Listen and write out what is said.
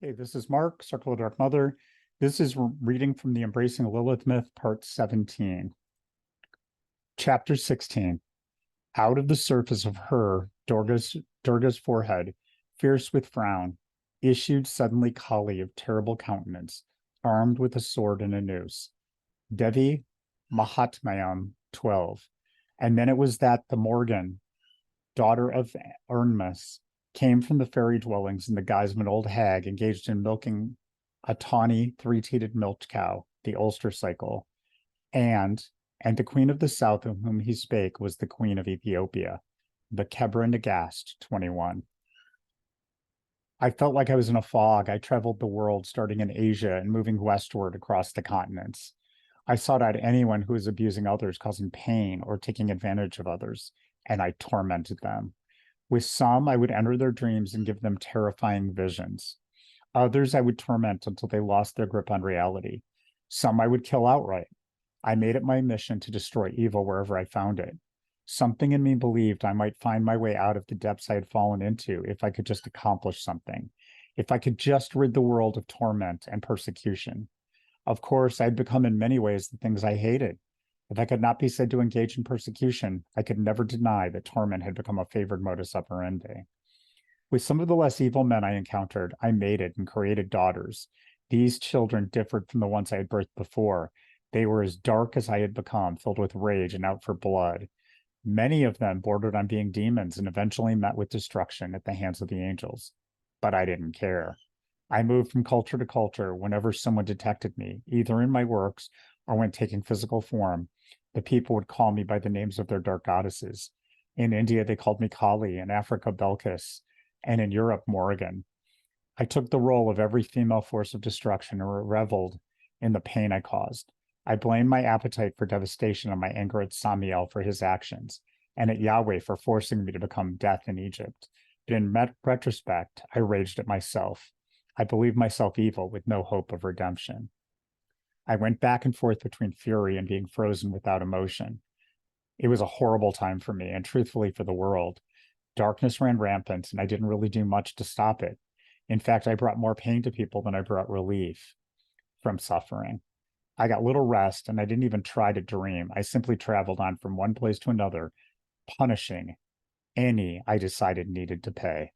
Hey, this is Mark, Circle of Dark Mother. This is reading from the Embracing Lilith Myth, Part 17. Chapter 16. Out of the surface of her, Durga's forehead, fierce with frown, issued suddenly Kali of terrible countenance, armed with a sword and a noose. Devi Mahatmayam 12. And then it was that the Morgan, daughter of Ernmus, came from the fairy dwellings in the guise of an old hag engaged in milking a tawny, three-teated milch cow, the Ulster cycle. And the queen of the south of whom he spake was the queen of Ethiopia, the Kebra Nagast, 21. I felt like I was in a fog. I traveled the world, starting in Asia and moving westward across the continents. I sought out anyone who was abusing others, causing pain, or taking advantage of others, and I tormented them. With some, I would enter their dreams and give them terrifying visions. Others I would torment until they lost their grip on reality. Some I would kill outright. I made it my mission to destroy evil wherever I found it. Something in me believed I might find my way out of the depths I had fallen into if I could just accomplish something, if I could just rid the world of torment and persecution. Of course, I had become in many ways the things I hated. If I could not be said to engage in persecution, I could never deny that torment had become a favored modus operandi. With some of the less evil men I encountered, I mated and created daughters. These children differed from the ones I had birthed before. They were as dark as I had become, filled with rage and out for blood. Many of them bordered on being demons and eventually met with destruction at the hands of the angels. But I didn't care. I moved from culture to culture whenever someone detected me, either in my works or when taking physical form. The people would call me by the names of their dark goddesses. In India, they called me Kali, in Africa, Belkis, and in Europe, Morrigan. I took the role of every female force of destruction and reveled in the pain I caused. I blamed my appetite for devastation on my anger at Samiel for his actions, and at Yahweh for forcing me to become death in Egypt. But in retrospect, I raged at myself. I believed myself evil with no hope of redemption. I went back and forth between fury and being frozen without emotion. It was a horrible time for me, and truthfully for the world. Darkness ran rampant, and I didn't really do much to stop it. In fact, I brought more pain to people than I brought relief from suffering. I got little rest, and I didn't even try to dream. I simply traveled on from one place to another, punishing any I decided needed to pay.